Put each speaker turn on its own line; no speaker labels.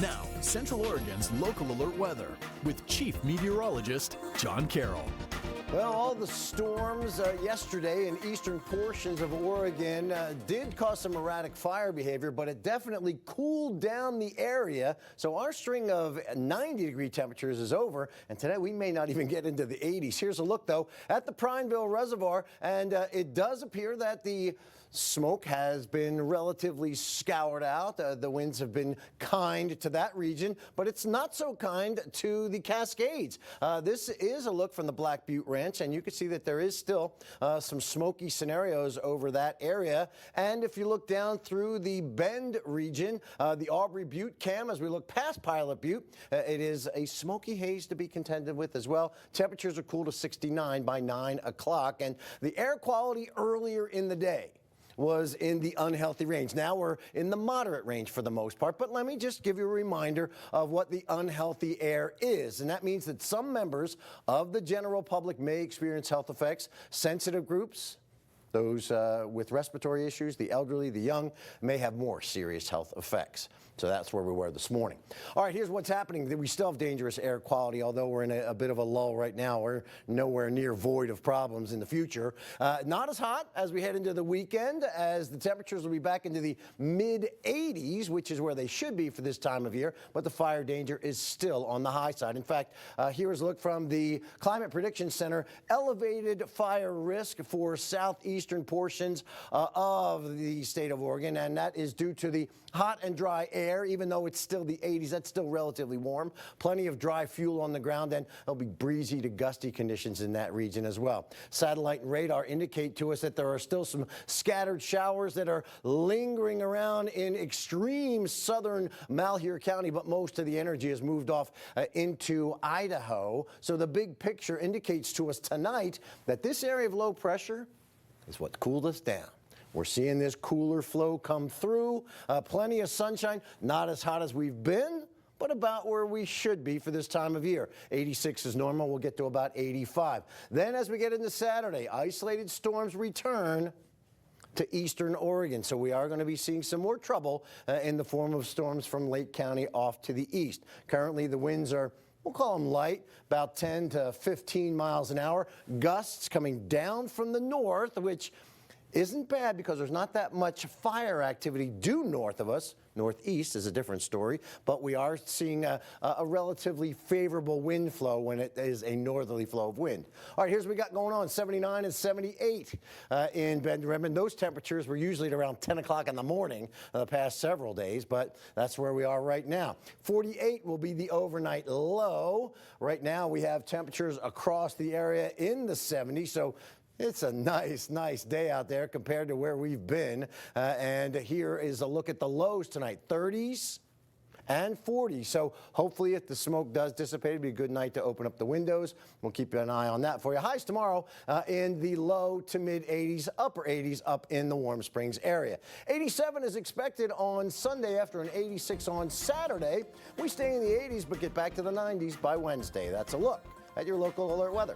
Now, Central Oregon's local alert weather with Chief Meteorologist John Carroll.
Well, all the storms yesterday in eastern portions of Oregon did cause some erratic fire behavior, but it definitely cooled down the area. So our string of 90-degree temperatures is over, and today we may not even get into the 80s. Here's a look, though, at the Prineville Reservoir, and it does appear that the smoke has been relatively scoured out. The winds have been kind to that region, but it's not so kind to the Cascades. This is a look from the Black Butte Ranch, and you can see that there is still some smoky scenarios over that area. And if you look down through the Bend region, the Aubrey Butte Cam, as we look past Pilot Butte, it is a smoky haze to be contended with as well. Temperatures are cool to 69 by 9 o'clock, and the air quality earlier in the day was in the unhealthy range. Now we're in the moderate range for the most part, but let me just give you a reminder of what the unhealthy air is. And that means that some members of the general public may experience health effects. Sensitive groups, those with respiratory issues, the elderly, the young, may have more serious health effects. So that's where we were this morning. All right, here's what's happening. We still have dangerous air quality, although we're in a bit of a lull right now. We're nowhere near void of problems in the future. Not as hot as we head into the weekend, as the temperatures will be back into the mid-80s, which is where they should be for this time of year, but the fire danger is still on the high side. In fact, here is a look from the Climate Prediction Center. Elevated fire risk for southeastern portions of the state of Oregon, and that is due to the hot and dry air. Even though it's still the 80s, that's still relatively warm. Plenty of dry fuel on the ground, and there'll be breezy to gusty conditions in that region as well. Satellite and radar indicate to us that there are still some scattered showers that are lingering around in extreme southern Malheur County, but most of the energy has moved off into Idaho. So the big picture indicates to us tonight that this area of low pressure is what cooled us down. We're seeing this cooler flow come through. Plenty of sunshine, not as hot as we've been, but about where we should be for this time of year. 86 is normal. We'll get to about 85. Then as we get into Saturday, isolated storms return to eastern Oregon. So we are going to be seeing some more trouble in the form of storms from Lake County off to the east. Currently, the winds are, we'll call them light, about 10 to 15 miles an hour. Gusts coming down from the north, which isn't bad because there's not that much fire activity due north of us. Northeast is a different story, but we are seeing a relatively favorable wind flow when it is a northerly flow of wind. All right, here's what we got going on. 79 and 78 in Bend, Redmond. Those temperatures were usually at around 10 o'clock in the morning the past several days, but that's where we are right now. 48 will be the overnight low. Right now we have temperatures across the area in the 70s, so it's a nice day out there compared to where we've been. And here is a look at the lows tonight, 30s and 40s. So hopefully if the smoke does dissipate, it'll be a good night to open up the windows. We'll keep an eye on that for you. Highs tomorrow in the low to mid 80s, upper 80s up in the Warm Springs area. 87 is expected on Sunday after an 86 on Saturday. We stay in the 80s but get back to the 90s by Wednesday. That's a look at your local alert weather.